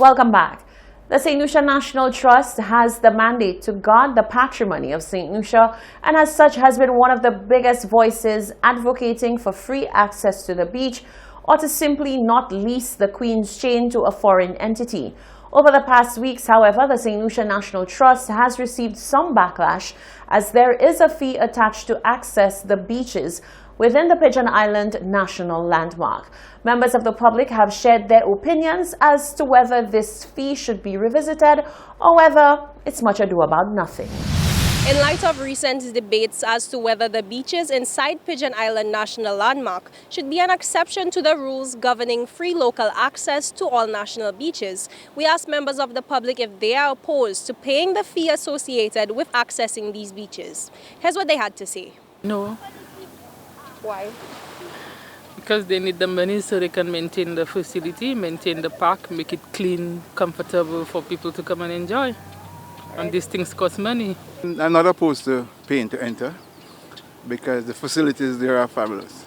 Welcome back. The St. Lucia National Trust has the mandate to guard the patrimony of St. Lucia and as such has been one of the biggest voices advocating for free access to the beach or to simply not lease the Queen's Chain to a foreign entity. Over the past weeks, however, the St. Lucia National Trust has received some backlash as there is a fee attached to access the beaches within the Pigeon Island National Landmark. Members of the public have shared their opinions as to whether this fee should be revisited or whether it's much ado about nothing. In light of recent debates as to whether the beaches inside Pigeon Island National Landmark should be an exception to the rules governing free local access to all national beaches, we asked members of the public if they are opposed to paying the fee associated with accessing these beaches. Here's what they had to say. No. Why? Because they need the money so they can maintain the facility, maintain the park, make it clean, comfortable for people to come and enjoy. And these things cost money. I'm not opposed to paying to enter because the facilities there are fabulous.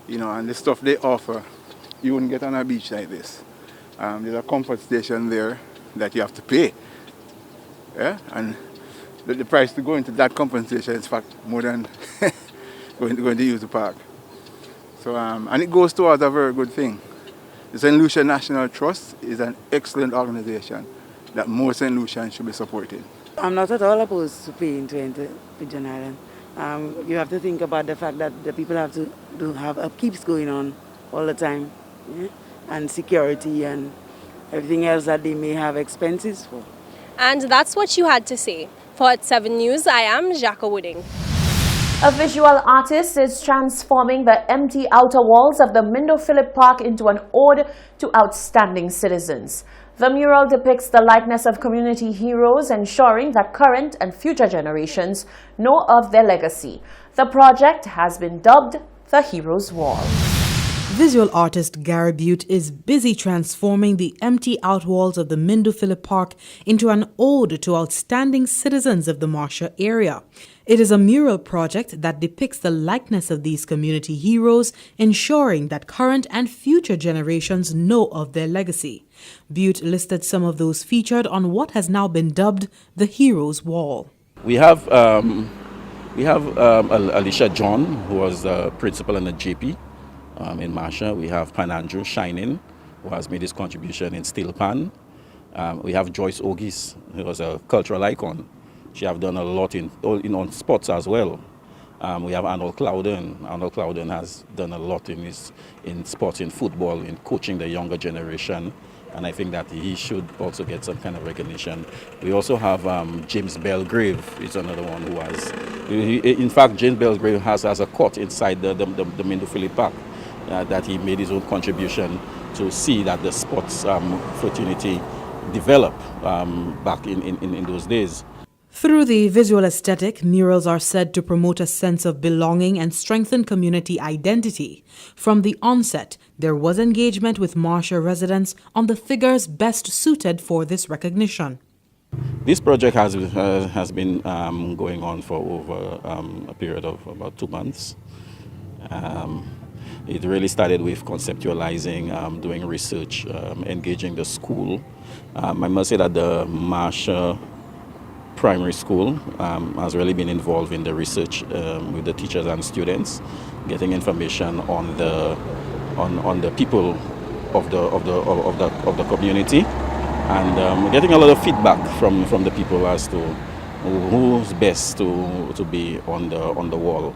And the stuff they offer, you wouldn't get on a beach like this. There's a comfort station there that you have to pay. Yeah? And the price to go into that comfort station is in fact more than going to use the park. So, and it goes towards a very good thing. The St. Lucia National Trust is an excellent organization that more St. Lucians should be supported. I'm not at all opposed to paying to enter Pigeon Island. You have to think about the fact that the people have to have upkeeps going on all the time, yeah? And security and everything else that they may have expenses for. And that's what you had to say. For at 7 News, I am Jacka Wooding. A visual artist is transforming the empty outer walls of the Mindo Phillip Park into an ode to outstanding citizens. The mural depicts the likeness of community heroes, ensuring that current and future generations know of their legacy. The project has been dubbed the Heroes Wall. Visual artist Gary Butte is busy transforming the empty outwalls of the Mindo Phillip Park into an ode to outstanding citizens of the Marcia area. It is a mural project that depicts the likeness of these community heroes, ensuring that current and future generations know of their legacy. Butte listed some of those featured on what has now been dubbed the Heroes Wall. We have Alicia John, who was the principal in the JP in Marcia. We have Pan Andrew Shining, who has made his contribution in Steel Pan. We have Joyce Ogis, who was a cultural icon. She have done a lot on sports as well. We have Arnold Clouden. Arnold Clouden has done a lot in sports, in football, in coaching the younger generation. And I think that he should also get some kind of recognition. We also have James Belgrave, is another one who has. In fact, James Belgrave has a court inside the Mindo Phillip Park that he made his own contribution to see that the sports fraternity develop back in those days. Through the visual aesthetic, murals are said to promote a sense of belonging and strengthen community identity. From the onset, there was engagement with Marcia residents on the figures best suited for this recognition. This project has been going on for over a period of about 2 months. It really started with conceptualizing, doing research, engaging the school. I must say that the Marcia Primary School has really been involved in the research with the teachers and students, getting information on the people of the community, and getting a lot of feedback from the people as to who's best to be on the wall.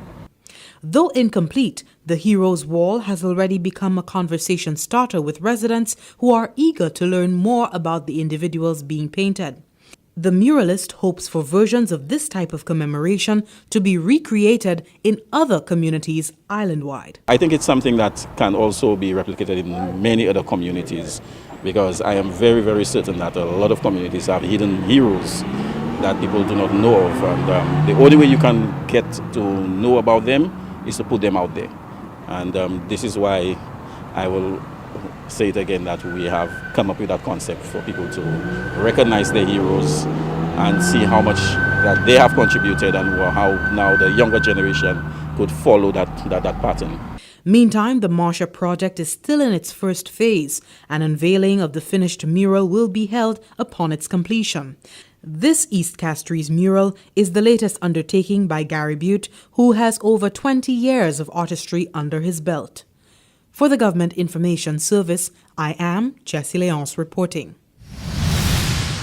Though incomplete, the Heroes Wall has already become a conversation starter with residents who are eager to learn more about the individuals being painted. The muralist hopes for versions of this type of commemoration to be recreated in other communities island-wide. I think it's something that can also be replicated in many other communities, because I am very, very certain that a lot of communities have hidden heroes that people do not know of. And the only way you can get to know about them is to put them out there. And this is why I will say it again, that we have come up with that concept for people to recognize their heroes and see how much that they have contributed and how now the younger generation could follow that pattern. Meantime, the Marsha project is still in its first phase. An unveiling of the finished mural will be held upon its completion. This East Castries mural is the latest undertaking by Gary Butte, who has over 20 years of artistry under his belt. For the Government Information Service, I am Jessie Leonce reporting.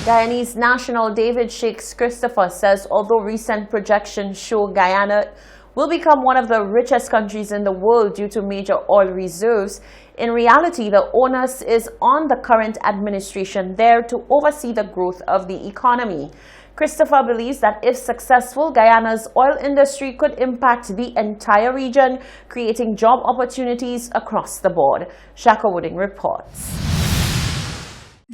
Guyanese national David Shakes Christopher says although recent projections show Guyana will become one of the richest countries in the world due to major oil reserves, in reality the onus is on the current administration there to oversee the growth of the economy. Christopher believes that if successful, Guyana's oil industry could impact the entire region, creating job opportunities across the board. Shaka Wooding reports.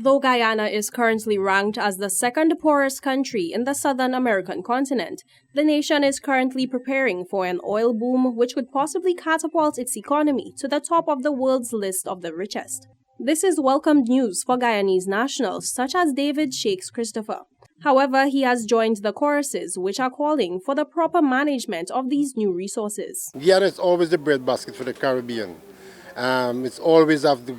Though Guyana is currently ranked as the second poorest country in the Southern American continent, the nation is currently preparing for an oil boom which could possibly catapult its economy to the top of the world's list of the richest. This is welcomed news for Guyanese nationals such as David Shakes Christopher. However, he has joined the choruses which are calling for the proper management of these new resources. Guyana is always the breadbasket for the Caribbean. It's always have the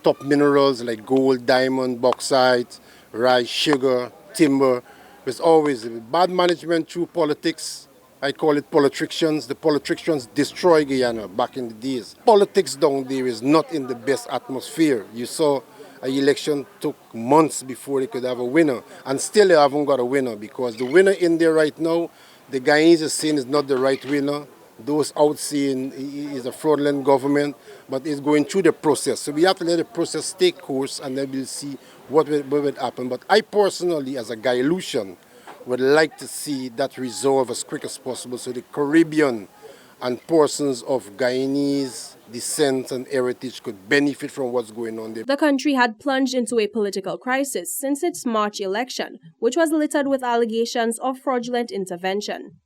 top minerals like gold, diamond, bauxite, rice, sugar, timber. It's always bad management through politics. I call it politicians. The politicians destroy Guyana back in the days. Politics down there is not in the best atmosphere. You saw an election took months before they could have a winner, and still they haven't got a winner because the winner in there right now, the Guyanese are saying is not the right winner. Those out saying is a fraudulent government, but it's going through the process. So we have to let the process take course and then we'll see what will happen. But I personally, as a Guyolusian, would like to see that resolve as quick as possible so the Caribbean and persons of Guyanese descent and heritage could benefit from what's going on there. The country had plunged into a political crisis since its March election, which was littered with allegations of fraudulent intervention.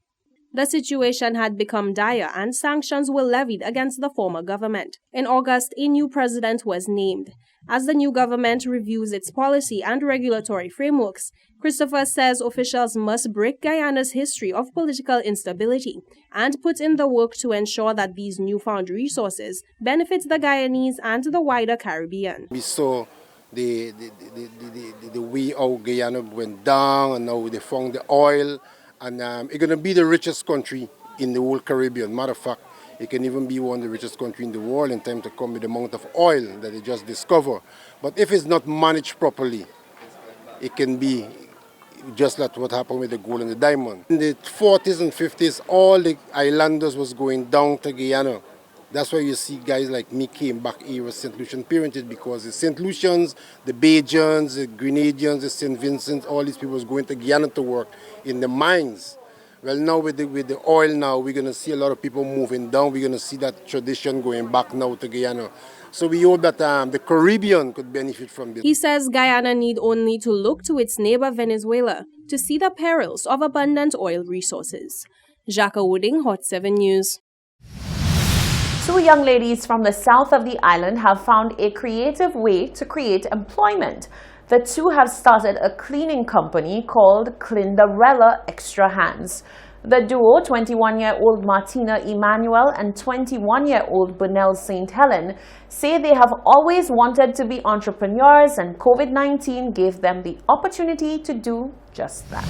The situation had become dire and sanctions were levied against the former government. In August, a new president was named. As the new government reviews its policy and regulatory frameworks, Christopher says officials must break Guyana's history of political instability and put in the work to ensure that these newfound resources benefit the Guyanese and the wider Caribbean. We saw the way how Guyana went down and now they found the oil. And it's going to be the richest country in the whole Caribbean. Matter of fact, it can even be one of the richest countries in the world in time to come with the amount of oil that they just discover. But if it's not managed properly, it can be just like what happened with the gold and the diamond. In the 40s and 50s, all the islanders was going down to Guyana. That's why you see guys like me came back here with St. Lucian parentage, because the St. Lucians, the Bajans, the Grenadians, the St. Vincent, all these people was going to Guyana to work in the mines. Well, now with the oil now, we're going to see a lot of people moving down. We're going to see that tradition going back now to Guyana. So we hope that the Caribbean could benefit from this. He says Guyana need only to look to its neighbor Venezuela to see the perils of abundant oil resources. Jacques Wooding, Hot 7 News. Two young ladies from the south of the island have found a creative way to create employment. The two have started a cleaning company called Clindarella Extra Hands. The duo, 21-year-old Martina Emanuel and 21-year-old Bernelle St. Helen, say they have always wanted to be entrepreneurs, and COVID-19 gave them the opportunity to do just that.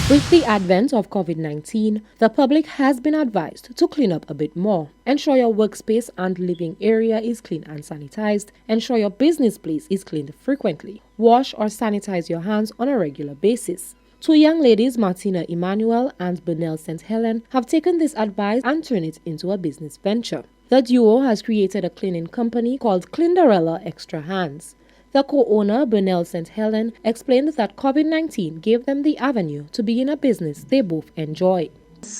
With the advent of COVID-19, the public has been advised to clean up a bit more. Ensure your workspace and living area is clean and sanitized. Ensure your business place is cleaned frequently. Wash or sanitize your hands on a regular basis. Two young ladies, Martina Emanuel and Bernelle St. Helen, have taken this advice and turned it into a business venture. The duo has created a cleaning company called Clindarella Extra Hands. The co-owner, Bernelle St. Helen, explained that COVID-19 gave them the avenue to begin a business they both enjoy.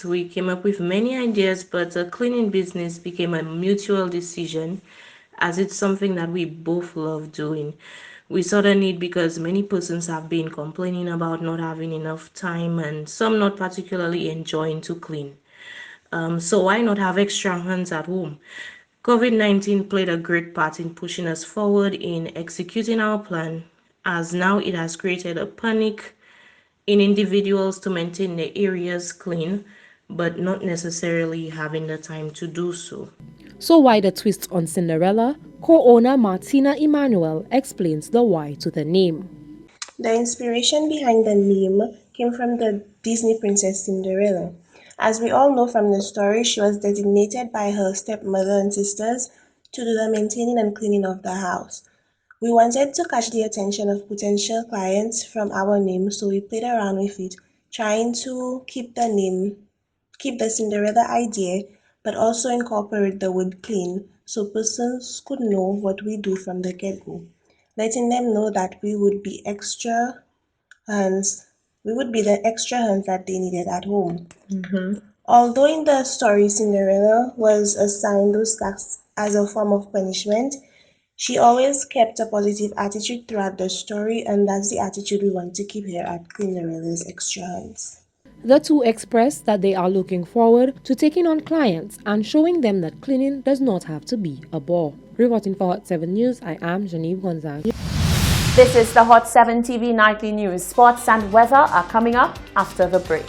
We came up with many ideas, but the cleaning business became a mutual decision, as it's something that we both love doing. We saw the need because many persons have been complaining about not having enough time and some not particularly enjoying to clean. So why not have extra hands at home? COVID-19 played a great part in pushing us forward in executing our plan, as now it has created a panic in individuals to maintain their areas clean, but not necessarily having the time to do so. So why the twist on Cinderella? Co-owner Martina Emanuel explains the why to the name. The inspiration behind the name came from the Disney princess Cinderella. As we all know from the story, she was designated by her stepmother and sisters to do the maintaining and cleaning of the house. We wanted to catch the attention of potential clients from our name, so we played around with it, trying to keep the Cinderella idea, but also incorporate the word clean so persons could know what we do from the get-go, letting them know that we would be the extra hands that they needed at home. Although in the story Cinderella was assigned those tasks as a form of punishment, she always kept a positive attitude throughout the story, and that's the attitude we want to keep here at Cinderella's Extra Hands. The two express that they are looking forward to taking on clients and showing them that cleaning does not have to be a bore. Reporting for Hot 7 News, I am Genevieve Gonzaga. This is the Hot 7 TV Nightly News. Sports and weather are coming up after the break.